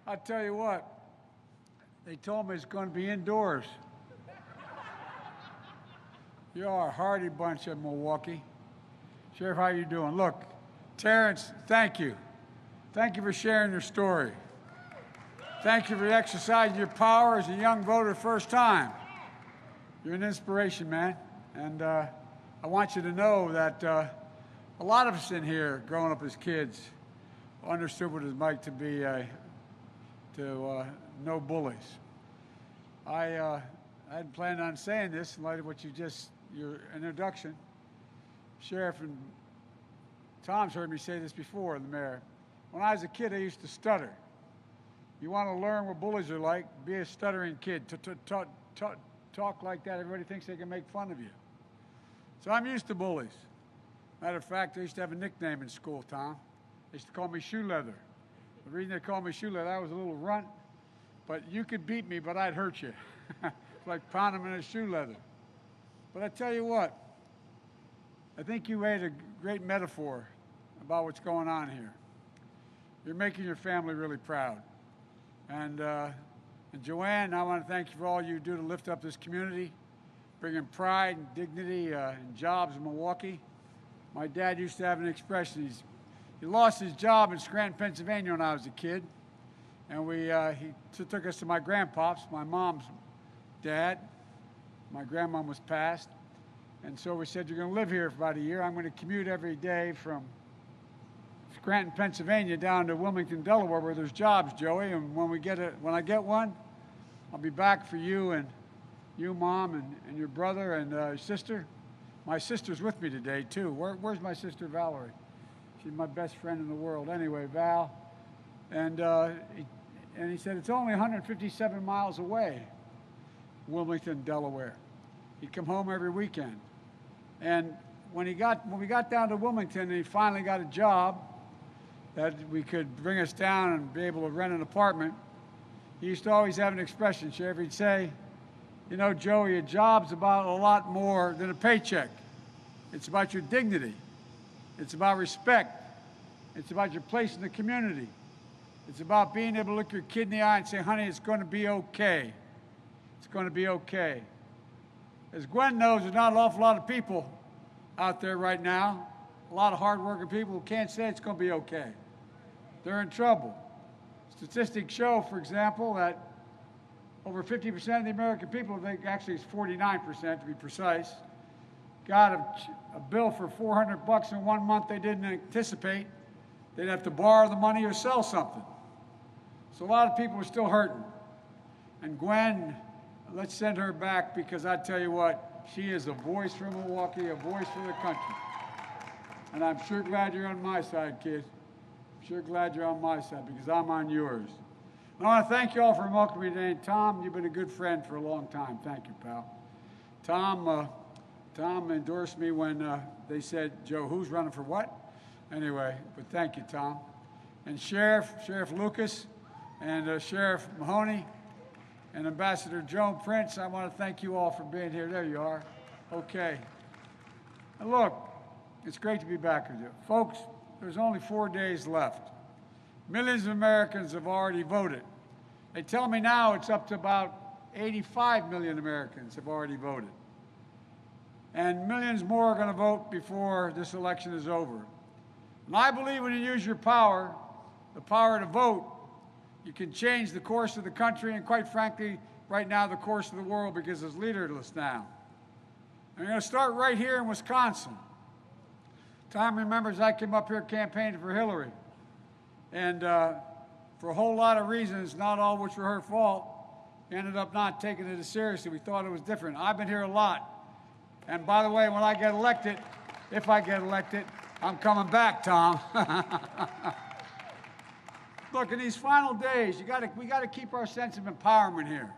I'll tell you what, they told me it's going to be indoors. You are a hardy bunch of Milwaukee. Sheriff, how you doing? Look, Terrence, thank you. Thank you for sharing your story. Thank you for exercising your power as a young voter first time. You're an inspiration, man. And I want you to know that a lot of us in here, growing up as kids, understood what it was like to be no bullies. I hadn't planned on saying this in light of what your introduction. Sheriff and Tom's heard me say this before, the mayor. When I was a kid, I used to stutter. You want to learn what bullies are like, be a stuttering kid. Talk like that, everybody thinks they can make fun of you. So I'm used to bullies. Matter of fact, I used to have a nickname in school, Tom. They used to call me Shoe Leather. The reason they called me Shoe Leather, I was a little runt, but you could beat me, but I'd hurt you. It's like pounding in a shoe leather. But I tell you what, I think you made a great metaphor about what's going on here. You're making your family really proud. And Joanne, I want to thank you for all you do to lift up this community, bringing pride and dignity and jobs in Milwaukee. My dad used to have an expression. He lost his job in Scranton, Pennsylvania when I was a kid. And he took us to my grandpops, my mom's dad. My grandmom was passed. And so we said, you're going to live here for about a year. I'm going to commute every day from Scranton, Pennsylvania down to Wilmington, Delaware, where there's jobs, Joey. And when I get one, I'll be back for you and you, Mom, and your brother and your sister. My sister's with me today, too. Where's my sister, Valerie? She's my best friend in the world. Anyway, Val. And he said, it's only 157 miles away, Wilmington, Delaware. He'd come home every weekend. And when we got down to Wilmington and he finally got a job that we could bring us down and be able to rent an apartment, he used to always have an expression, Sheriff. He'd say, you know, Joey, a job's about a lot more than a paycheck. It's about your dignity. It's about respect. It's about your place in the community. It's about being able to look your kid in the eye and say, honey, it's going to be okay. It's going to be okay. As Gwen knows, there's not an awful lot of people out there right now, a lot of hardworking people who can't say it's going to be okay. They're in trouble. Statistics show, for example, that over 50% of the American people, I think actually it's 49% to be precise, got a bill for $400 in 1 month they didn't anticipate. They'd have to borrow the money or sell something. So a lot of people are still hurting. And Gwen, let's send her back, because I tell you what, she is a voice for Milwaukee, a voice for the country. And I'm sure glad you're on my side, kid. I'm sure glad you're on my side, because I'm on yours. And I want to thank you all for welcoming me today. And Tom, you've been a good friend for a long time. Thank you, pal. Tom endorsed me when they said, Joe, who's running for what? Anyway, but thank you, Tom. And Sheriff Lucas, and Sheriff Mahoney, and Ambassador Joan Prince, I want to thank you all for being here. There you are. Okay. And look, it's great to be back with you. Folks, there's only 4 days left. Millions of Americans have already voted. They tell me now it's up to about 85 million Americans have already voted. And millions more are going to vote before this election is over. And I believe when you use your power, the power to vote, you can change the course of the country and, quite frankly, right now, the course of the world, because it's leaderless now. And we're going to start right here in Wisconsin. Tom remembers I came up here campaigning for Hillary. And for a whole lot of reasons, not all which were her fault, we ended up not taking it as seriously. We thought it was different. I've been here a lot. And by the way, when I get elected, if I get elected, I'm coming back, Tom. Look, in these final days, we got to keep our sense of empowerment here,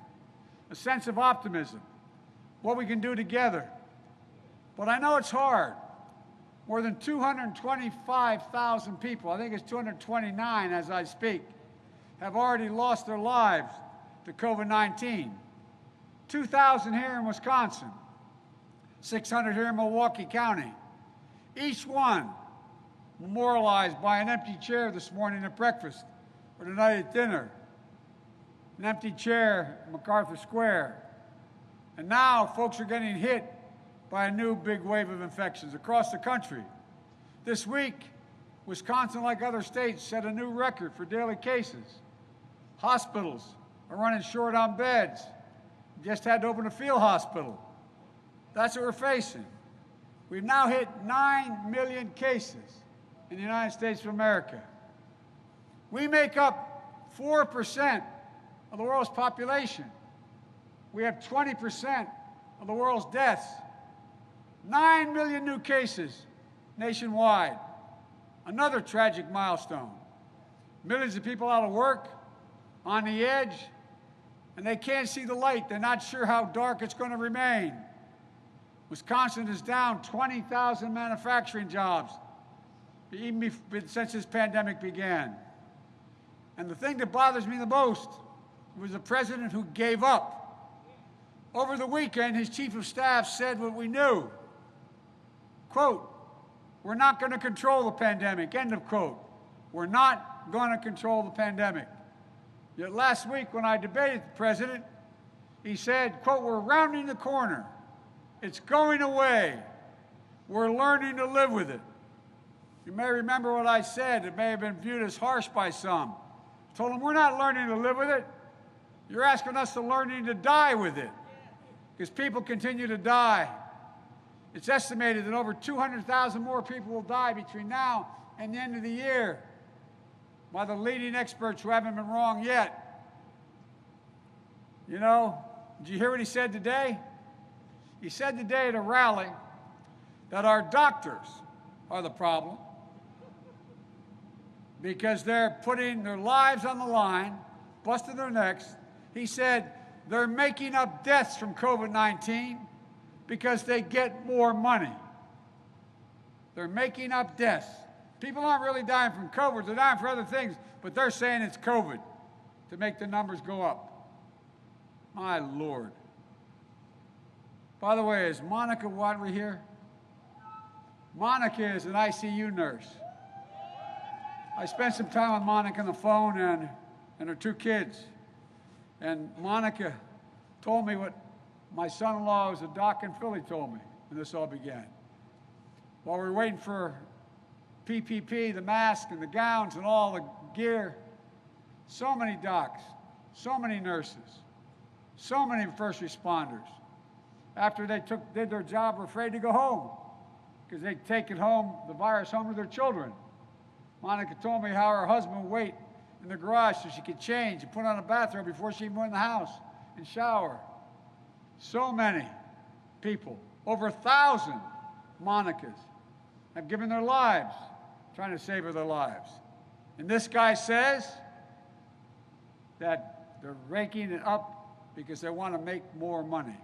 a sense of optimism, what we can do together. But I know it's hard. More than 225,000 people, I think it's 229 as I speak, have already lost their lives to COVID-19. 2,000 here in Wisconsin, 600 here in Milwaukee County. Each one memorialized by an empty chair this morning at breakfast or tonight at dinner an empty chair at MacArthur Square. And now folks are getting hit by a new big wave of infections across the country. This week, Wisconsin, like other states, set a new record for daily cases. Hospitals are running short on beds. Just had to open a field hospital. That's what we're facing. We've now hit 9 million cases in the United States of America. We make up 4% of the world's population. We have 20% of the world's deaths. 9 million new cases nationwide. Another tragic milestone. Millions of people out of work, on the edge, and they can't see the light. They're not sure how dark it's going to remain. Wisconsin is down 20,000 manufacturing jobs even since this pandemic began. And the thing that bothers me the most was a president who gave up. Over the weekend, his chief of staff said what we knew. Quote, "We're not going to control the pandemic," end of quote. We're not going to control the pandemic. Yet last week when I debated the president, he said, quote, "We're rounding the corner. It's going away. We're learning to live with it." You may remember what I said. It may have been viewed as harsh by some. I told him, we're not learning to live with it. You're asking us to learning to die with it, because people continue to die. It's estimated that over 200,000 more people will die between now and the end of the year by the leading experts who haven't been wrong yet. You know, did you hear what he said today? He said today at a rally that our doctors are the problem because they're putting their lives on the line, busting their necks. He said they're making up deaths from COVID-19 because they get more money. They're making up deaths. People aren't really dying from COVID. They're dying for other things, but they're saying it's COVID to make the numbers go up. My Lord. By the way, is Monica Wadley here? Monica is an ICU nurse. I spent some time with Monica on the phone and her two kids. And Monica told me what my son-in-law, who's a doc in Philly, told me when this all began. While we were waiting for PPP, the mask and the gowns and all the gear, so many docs, so many nurses, so many first responders, after they did their job, were afraid to go home because they'd taken the virus home to their children. Monica told me how her husband would wait in the garage so she could change and put on a bathrobe before she even went in the house and shower. So many people, over 1,000 Monicas, have given their lives trying to save their lives. And this guy says that they're raking it up because they want to make more money.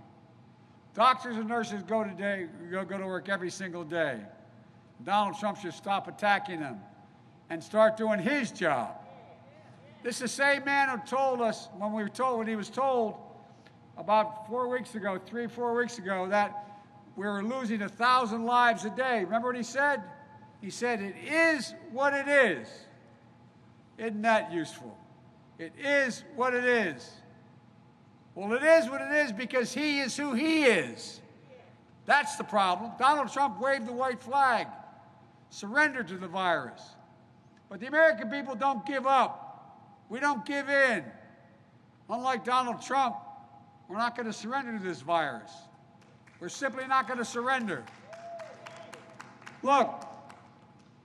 Doctors and nurses go to work every single day. Donald Trump should stop attacking them and start doing his job. This is the same man who told us when he was told about 4 weeks ago, 3-4 weeks ago, that we were losing 1,000 lives a day. Remember what he said? He said, "It is what it is." Isn't that useful? It is what it is. Well, it is what it is because he is who he is. That's the problem. Donald Trump waved the white flag, surrendered to the virus. But the American people don't give up. We don't give in. Unlike Donald Trump, we're not going to surrender to this virus. We're simply not going to surrender. Look,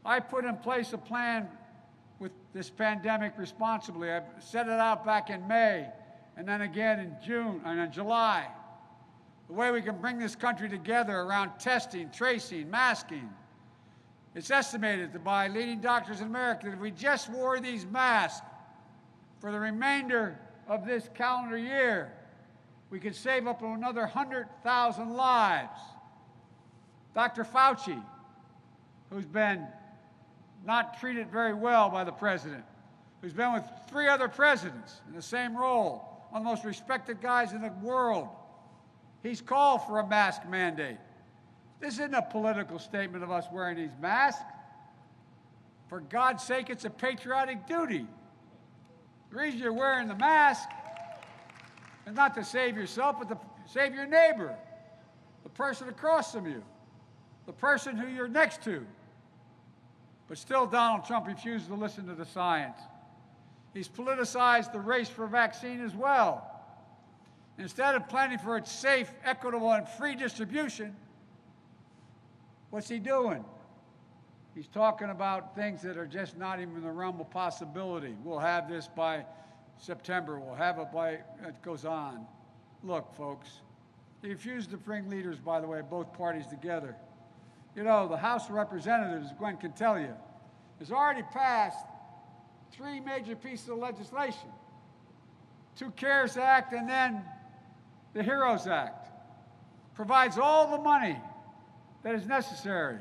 I put in place a plan with this pandemic responsibly. I set it out back in May, and then again in June and in July. The way we can bring this country together around testing, tracing, masking. It's estimated that by leading doctors in America that if we just wore these masks for the remainder of this calendar year, we could save up to another 100,000 lives. Dr. Fauci, who's been not treated very well by the president, who's been with 3 other presidents in the same role, one of the most respected guys in the world. He's called for a mask mandate. This isn't a political statement of us wearing these masks. For God's sake, it's a patriotic duty. The reason you're wearing the mask And not to save yourself, but to save your neighbor, the person across from you, the person who you're next to. But still, Donald Trump refuses to listen to the science. He's politicized the race for vaccine as well. Instead of planning for its safe, equitable, and free distribution, what's he doing? He's talking about things that are just not even in the realm of possibility. We'll have this by September. We'll have it by, it goes on. Look, folks, he refused to bring leaders, by the way, of both parties together. You know, the House of Representatives, Gwen can tell you, has already passed 3 major pieces of legislation. 2 CARES Act and then the HEROES Act. Provides all the money that is necessary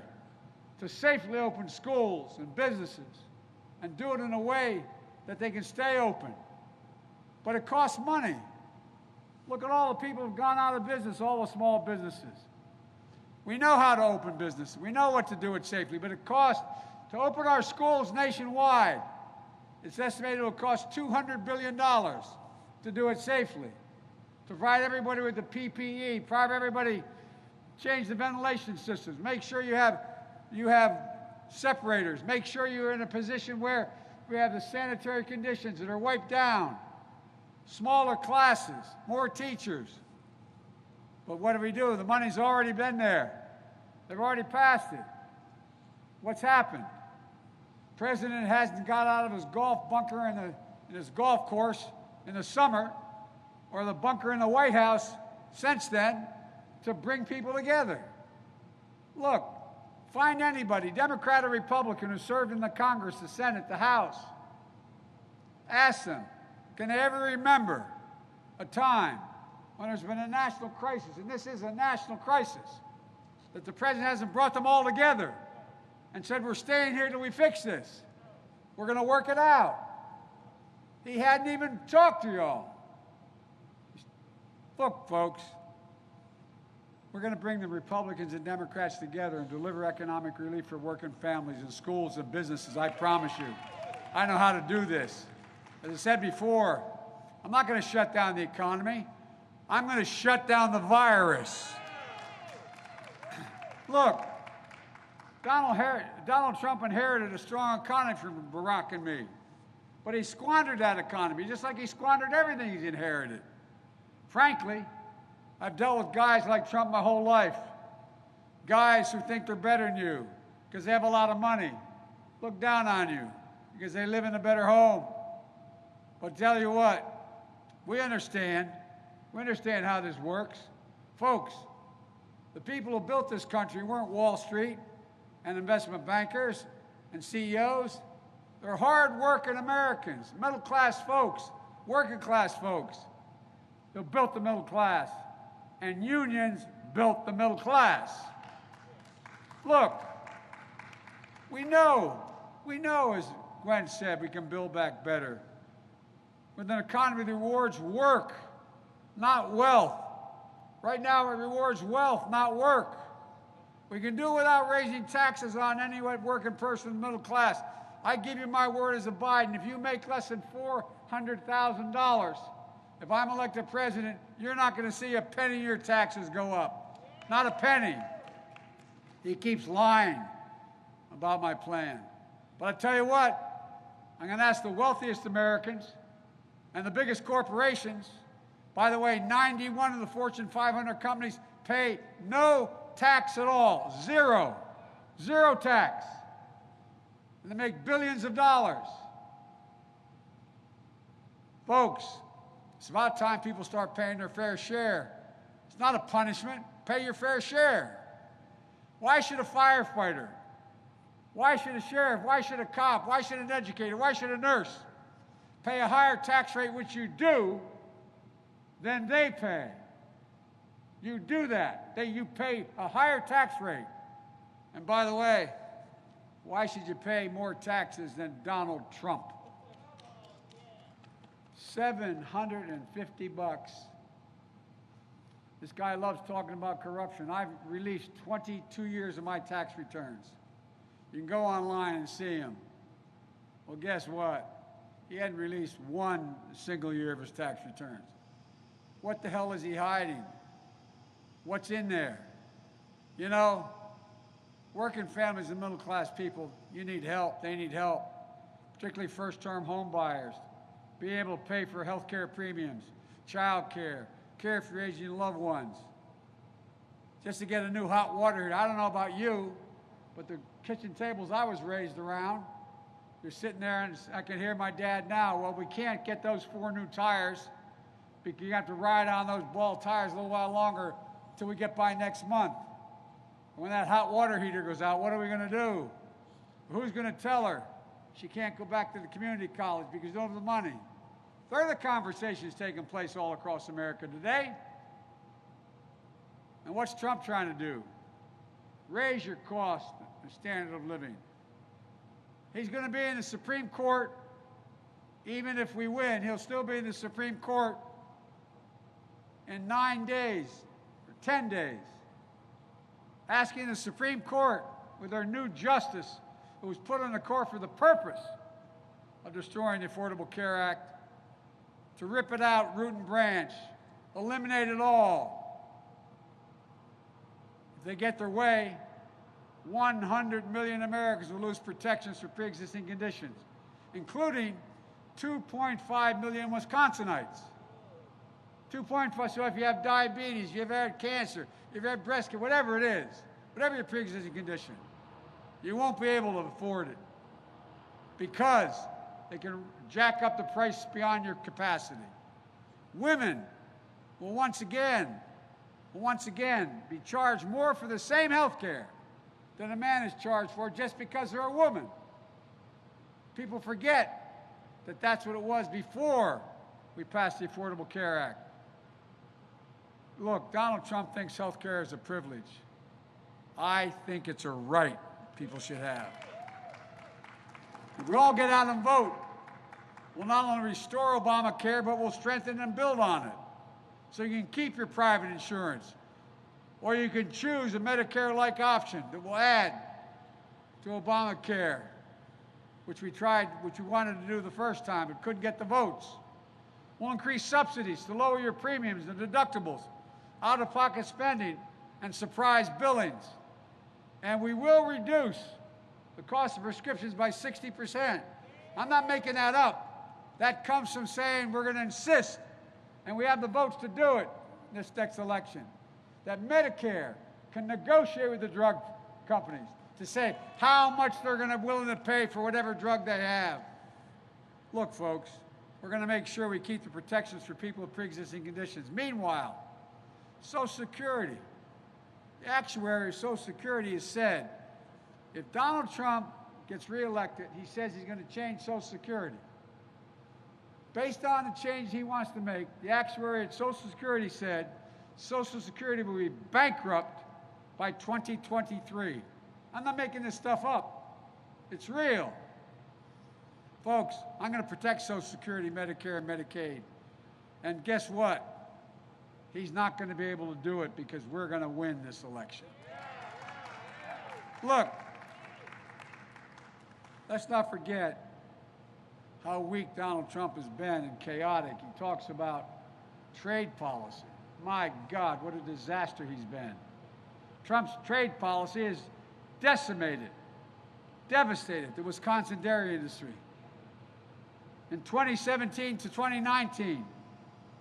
to safely open schools and businesses and do it in a way that they can stay open. But it costs money. Look at all the people who've gone out of business, all the small businesses. We know how to open business. We know what to do it safely, but it costs to open our schools nationwide. It's estimated it will cost $200 billion to do it safely. To provide everybody with the PPE, provide everybody, change the ventilation systems, make sure you have separators, make sure you're in a position where we have the sanitary conditions that are wiped down, smaller classes, more teachers. But what do we do? The money's already been there. They've already passed it. What's happened? The president hasn't got out of his golf bunker in his golf course in the summer, or the bunker in the White House since then, to bring people together. Look, find anybody, Democrat or Republican, who served in the Congress, the Senate, the House. Ask them, can they ever remember a time when there's been a national crisis, and this is a national crisis, that the president hasn't brought them all together and said, we're staying here till we fix this. We're going to work it out. He hadn't even talked to y'all. Look, folks, we're going to bring the Republicans and Democrats together and deliver economic relief for working families and schools and businesses, I promise you. I know how to do this. As I said before, I'm not going to shut down the economy. I'm going to shut down the virus. Look, Donald Trump inherited a strong economy from Barack and me, but he squandered that economy, just like he squandered everything he's inherited. Frankly, I've dealt with guys like Trump my whole life, guys who think they're better than you because they have a lot of money, look down on you because they live in a better home. But tell you what, we understand how this works. Folks, the people who built this country weren't Wall Street and investment bankers and CEOs. They're hard-working Americans, middle-class folks, working-class folks who built the middle class, and unions built the middle class. Look, we know, as Gwen said, we can build back better with an economy that rewards work, not wealth. Right now, it rewards wealth, not work. We can do it without raising taxes on any working person in the middle class. I give you my word as a Biden, if you make less than $400,000, if I'm elected president, you're not going to see a penny of your taxes go up. Not a penny. He keeps lying about my plan. But I tell you what, I'm going to ask the wealthiest Americans and the biggest corporations. By the way, 91 of the Fortune 500 companies pay no tax at all. Zero. Zero tax. And they make billions of dollars. Folks, it's about time people start paying their fair share. It's not a punishment. Pay your fair share. Why should a firefighter, why should a sheriff, why should a cop, why should an educator, why should a nurse pay a higher tax rate, which you do, than they pay? You do that. You pay a higher tax rate. And by the way, why should you pay more taxes than Donald Trump? $750. This guy loves talking about corruption. I've released 22 years of my tax returns. You can go online and see them. Well, guess what? He hadn't released one single year of his tax returns. What the hell is he hiding? What's in there? You know, working families and middle-class people, you need help. They need help, particularly first-term home buyers. Being able to pay for health care premiums, child care, care for your aging loved ones. Just to get a new hot water heater. I don't know about you, but the kitchen tables I was raised around, you're sitting there and I can hear my dad now, well, we can't get those 4 new tires because you have to ride on those ball tires a little while longer until we get by next month. When that hot water heater goes out, what are we going to do? Who's going to tell her she can't go back to the community college because you don't have the money? They're the conversations taking place all across America today. And what's Trump trying to do? Raise your cost and standard of living. He's going to be in the Supreme Court. Even if we win, he'll still be in the Supreme Court in 9 days or 10 days, asking the Supreme Court with their new justice, who was put on the court for the purpose of destroying the Affordable Care Act, to rip it out root and branch, eliminate it all. If they get their way, 100 million Americans will lose protections for pre-existing conditions, including 2.5 million Wisconsinites. 2.5, so if you have diabetes, you've had cancer, you've had breast cancer, whatever it is, whatever your pre-existing condition, you won't be able to afford it because they can jack up the price beyond your capacity. Women will once again be charged more for the same health care than a man is charged for just because they're a woman. People forget that that's what it was before we passed the Affordable Care Act. Look, Donald Trump thinks health care is a privilege. I think it's a right people should have. If we all get out and vote, we'll not only restore Obamacare, but we'll strengthen and build on it. So you can keep your private insurance. Or you can choose a Medicare-like option that will add to Obamacare, which we wanted to do the first time, but couldn't get the votes. We'll increase subsidies to lower your premiums and deductibles, out-of-pocket spending, and surprise billings. And we will reduce the cost of prescriptions by 60%. I'm not making that up. That comes from saying we're going to insist, and we have the votes to do it in this next election, that Medicare can negotiate with the drug companies to say how much they're going to be willing to pay for whatever drug they have. Look, folks, we're going to make sure we keep the protections for people with pre-existing conditions. Meanwhile, Social Security, the actuary of Social Security has said, if Donald Trump gets reelected, he says he's going to change Social Security. Based on the change he wants to make, the actuary at Social Security said Social Security will be bankrupt by 2023. I'm not making this stuff up. It's real. Folks, I'm going to protect Social Security, Medicare, and Medicaid. And guess what? He's not going to be able to do it because we're going to win this election. Look, let's not forget how weak Donald Trump has been and chaotic. He talks about trade policy. My God, what a disaster he's been. Trump's trade policy has decimated, devastated the Wisconsin dairy industry. In 2017 to 2019,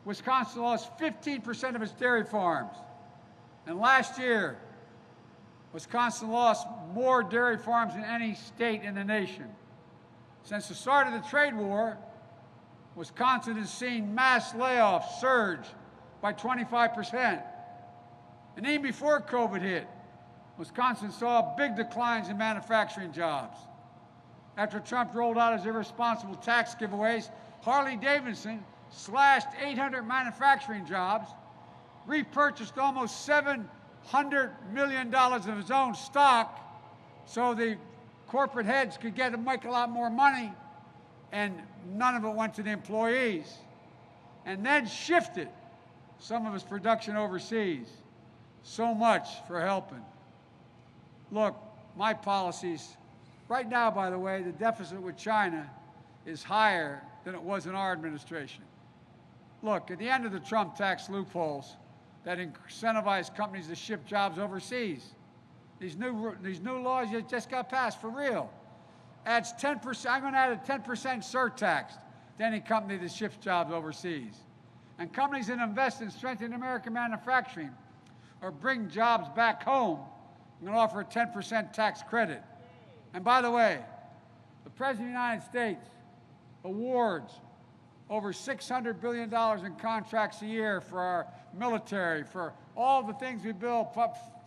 Wisconsin lost 15% of its dairy farms. And last year, Wisconsin lost more dairy farms than any state in the nation. Since the start of the trade war, Wisconsin has seen mass layoffs surge by 25%. And even before COVID hit, Wisconsin saw big declines in manufacturing jobs. After Trump rolled out his irresponsible tax giveaways, Harley-Davidson slashed 800 manufacturing jobs, repurchased almost $700 million of his own stock so the corporate heads could make a lot more money, and none of it went to the employees, and then shifted some of his production overseas. So much for helping. Look, my policies, right now, by the way, the deficit with China is higher than it was in our administration. Look, at the end of the Trump tax loopholes that incentivize companies to ship jobs overseas, these new laws that just got passed for real, adds 10%. I'm going to add a 10% surtax to any company that ships jobs overseas. And companies that invest in strengthening American manufacturing or bring jobs back home, I'm going to offer a 10% tax credit. And by the way, the President of the United States awards over $600 billion in contracts a year for our military, for all the things we build,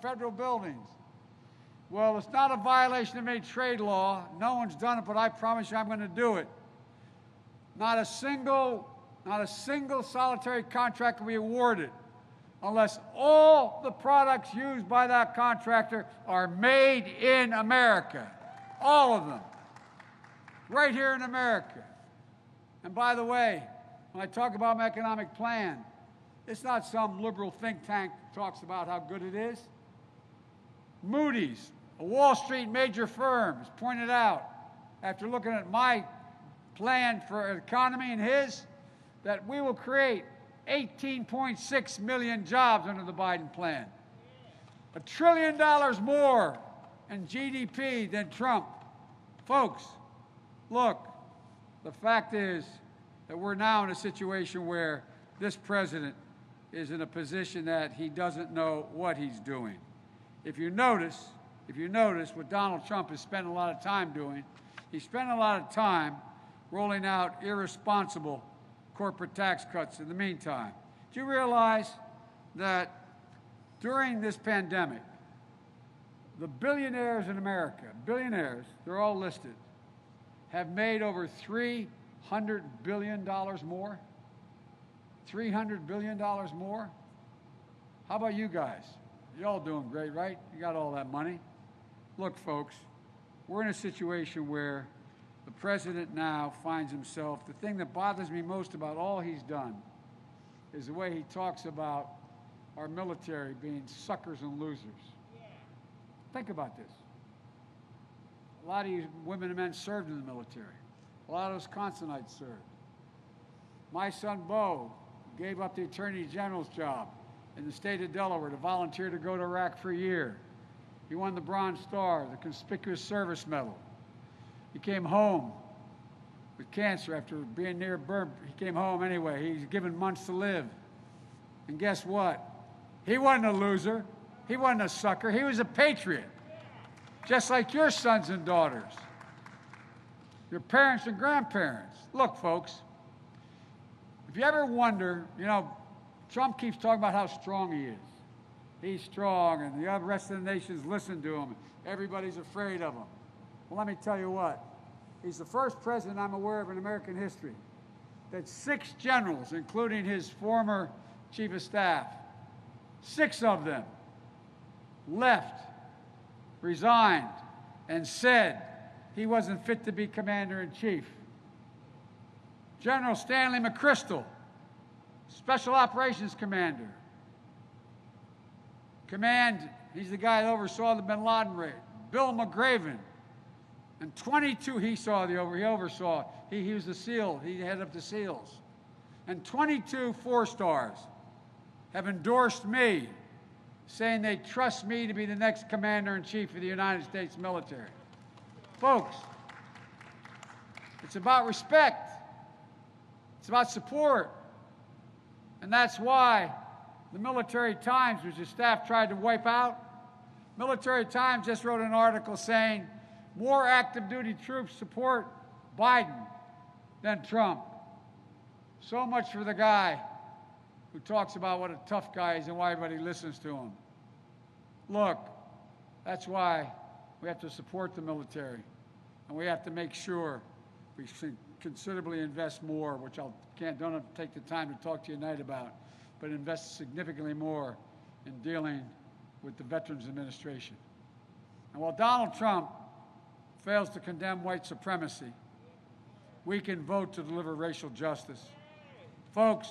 federal buildings. Well, it's not a violation of any trade law. No one's done it, but I promise you I'm going to do it. Not a single solitary contract will be awarded unless all the products used by that contractor are made in America. All of them. Right here in America. And by the way, when I talk about my economic plan, it's not some liberal think tank that talks about how good it is. Moody's, a Wall Street major firm, has pointed out, after looking at my plan for an economy and his, that we will create 18.6 million jobs under the Biden plan. $1 trillion more in GDP than Trump. Folks, look, the fact is that we're now in a situation where this president is in a position that he doesn't know what he's doing. If you notice what Donald Trump has spent a lot of time doing, he spent a lot of time rolling out irresponsible corporate tax cuts in the meantime. Do you realize that during this pandemic, the billionaires in America, billionaires, they're all listed, have made over $300 billion more? $300 billion more? How about you guys? Y'all doing great, right? You got all that money. Look, folks, we're in a situation where the president now finds himself, the thing that bothers me most about all he's done is the way he talks about our military being suckers and losers. Think about this. A lot of you women and men served in the military. A lot of Wisconsinites served. My son, Bo, gave up the Attorney General's job in the state of Delaware to volunteer to go to Iraq for a year. He won the Bronze Star, the Conspicuous Service Medal. He came home with cancer after being near burn. He came home anyway. He's given months to live. And guess what? He wasn't a loser. He wasn't a sucker. He was a patriot, just like your sons and daughters, your parents and grandparents. Look, folks, if you ever wonder, Trump keeps talking about how strong he is. He's strong, and the rest of the nations listen to him. Everybody's afraid of him. Well, let me tell you what. He's the first president I'm aware of in American history that 6 generals, including his former chief of staff, 6 of them left, resigned, and said he wasn't fit to be commander-in-chief. General Stanley McChrystal, Special Operations Commander. He's the guy that oversaw the bin Laden raid. Bill McGraven. And 22 he oversaw. He was the SEAL. He headed up the SEALs. And 22 4-stars have endorsed me, saying they trust me to be the next commander-in-chief of the United States military. Folks, it's about respect. It's about support. And that's why the Military Times, which the staff tried to wipe out, Military Times just wrote an article saying more active duty troops support Biden than Trump. So much for the guy who talks about what a tough guy is and why everybody listens to him. Look, that's why we have to support the military, and we have to make sure we considerably invest more, which don't have to take the time to talk to you tonight about, but invest significantly more in dealing with the Veterans Administration. And while Donald Trump fails to condemn white supremacy, we can vote to deliver racial justice. Folks,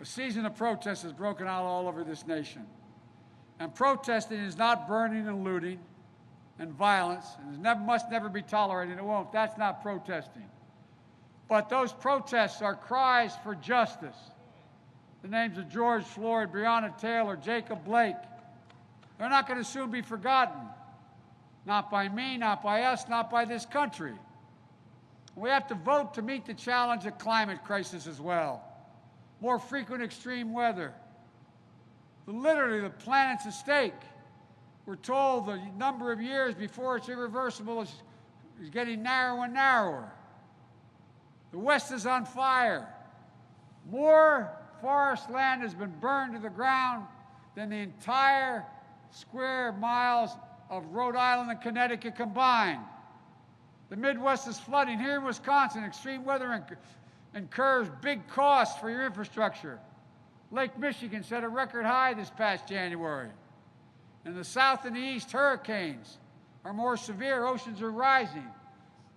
a season of protest has broken out all over this nation. And protesting is not burning and looting and violence, and it must never be tolerated. It won't. That's not protesting. But those protests are cries for justice. the names of George Floyd, Breonna Taylor, Jacob Blake. They're not going to soon be forgotten. Not by me, not by us, not by this country. We have to vote to meet the challenge of climate crisis as well. More frequent extreme weather. Literally, the planet's at stake. We're told the number of years before it's irreversible is getting narrower and narrower. The West is on fire. More forest land has been burned to the ground than the entire square miles of Rhode Island and Connecticut combined. The Midwest is flooding. Here in Wisconsin, extreme weather incurs big costs for your infrastructure. Lake Michigan set a record high this past January. In the South and the East, hurricanes are more severe. Oceans are rising.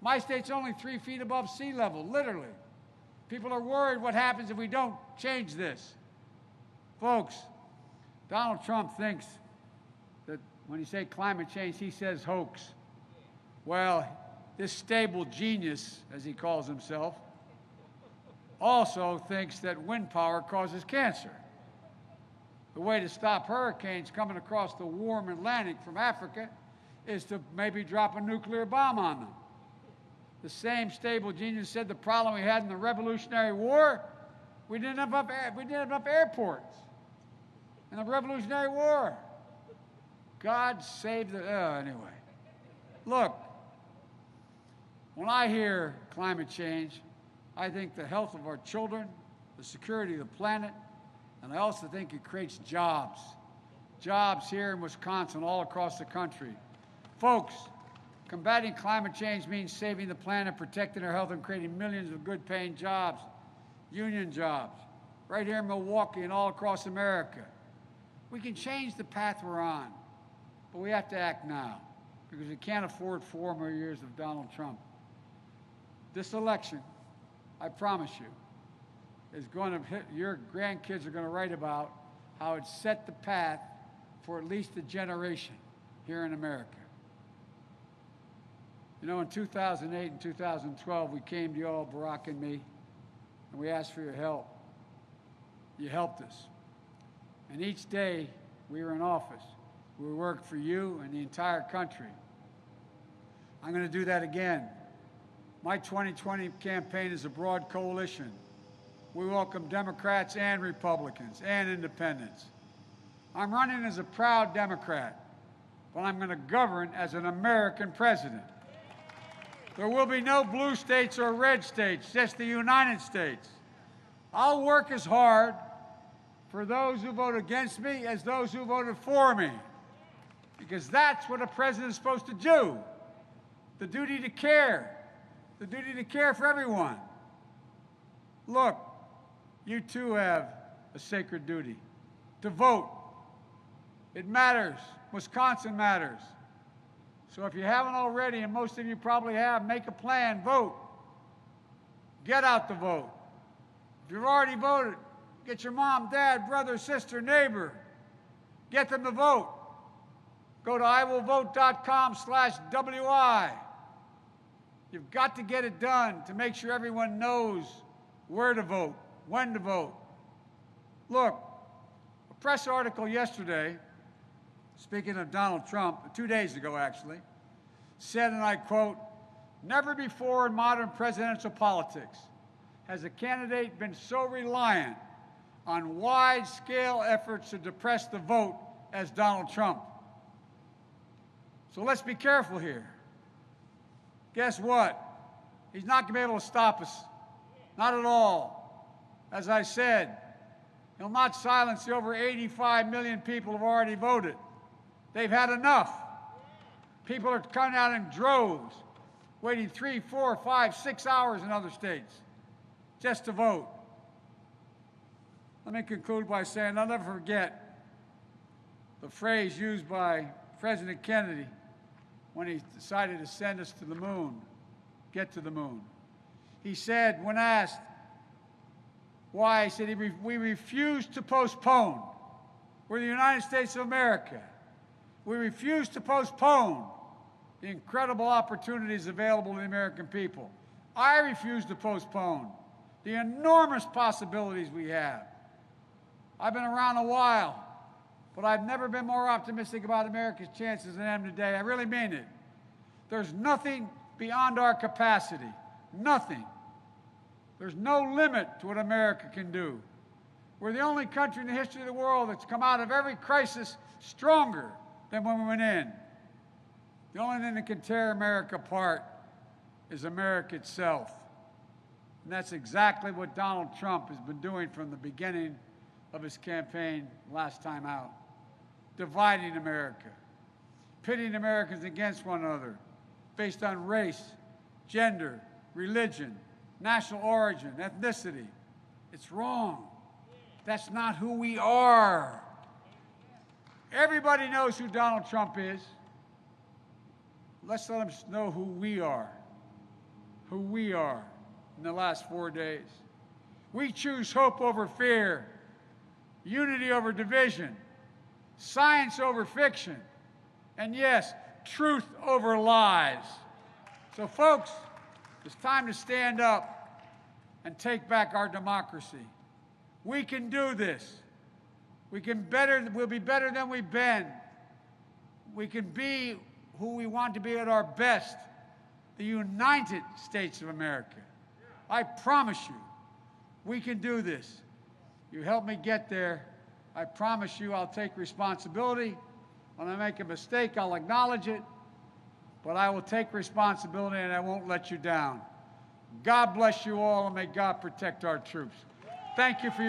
My state's only 3 feet above sea level, literally. People are worried what happens if we don't change this. Folks, Donald Trump thinks that when he says climate change, he says hoax. Well, this stable genius, as he calls himself, also thinks that wind power causes cancer. The way to stop hurricanes coming across the warm Atlantic from Africa is to maybe drop a nuclear bomb on them. The same stable genius said the problem we had in the Revolutionary War, we didn't have enough airports in the Revolutionary War. God save the, anyway. Look, when I hear climate change, I think the health of our children, the security of the planet, and I also think it creates jobs. Jobs here in Wisconsin, all across the country. Folks, combating climate change means saving the planet, protecting our health, and creating millions of good-paying jobs, union jobs, right here in Milwaukee and all across America. We can change the path we're on, but we have to act now because we can't afford 4 more years of Donald Trump. This election, I promise you, is going to hit, your grandkids are going to write about how it set the path for at least a generation here in America. You know, in 2008 and 2012, we came to you all, Barack and me, and we asked for your help. You helped us. And each day we were in office, we worked for you and the entire country. I'm going to do that again. My 2020 campaign is a broad coalition. We welcome Democrats and Republicans and independents. I'm running as a proud Democrat, but I'm going to govern as an American president. There will be no blue states or red states, just the United States. I'll work as hard for those who vote against me as those who voted for me, because that's what a president is supposed to do. The duty to care, the duty to care for everyone. Look, you too have a sacred duty to vote. It matters. Wisconsin matters. So if you haven't already, and most of you probably have, make a plan, vote. Get out to vote. If you've already voted, get your mom, dad, brother, sister, neighbor. Get them to vote. Go to iwillvote.com/WI. You've got to get it done to make sure everyone knows where to vote, when to vote. Look, a press article yesterday, speaking of Donald Trump, 2 days ago actually, said, and I quote, "Never before in modern presidential politics has a candidate been so reliant on wide-scale efforts to depress the vote as Donald Trump." So let's be careful here. Guess what? He's not going to be able to stop us. Not at all. As I said, he'll not silence the over 85 million people who have already voted. They've had enough. People are coming out in droves, waiting 3, 4, 5, 6 hours in other states just to vote. Let me conclude by saying I'll never forget the phrase used by President Kennedy when he decided to send us to the moon, get to the moon. He said, when asked why, he said, "We refuse to postpone. We're the United States of America. We refuse to postpone the incredible opportunities available to the American people. I refuse to postpone the enormous possibilities we have. I've been around a while, but I've never been more optimistic about America's chances than I am today. I really mean it. There's nothing beyond our capacity. Nothing. There's no limit to what America can do. We're the only country in the history of the world that's come out of every crisis stronger than when we went in. The only thing that can tear America apart is America itself. And that's exactly what Donald Trump has been doing from the beginning of his campaign last time out. Dividing America, pitting Americans against one another based on race, gender, religion, national origin, ethnicity. It's wrong. That's not who we are. Everybody knows who Donald Trump is. Let's let them know who we are. Who we are in the last 4 days. We choose hope over fear, unity over division, science over fiction, and yes, truth over lies. So folks, it's time to stand up and take back our democracy. We can do this. We'll be better than we've been. We can be who we want to be at our best, the United States of America. I promise you, we can do this. You help me get there. I promise you I'll take responsibility. When I make a mistake, I'll acknowledge it. But I will take responsibility and I won't let you down. God bless you all and may God protect our troops. Thank you for your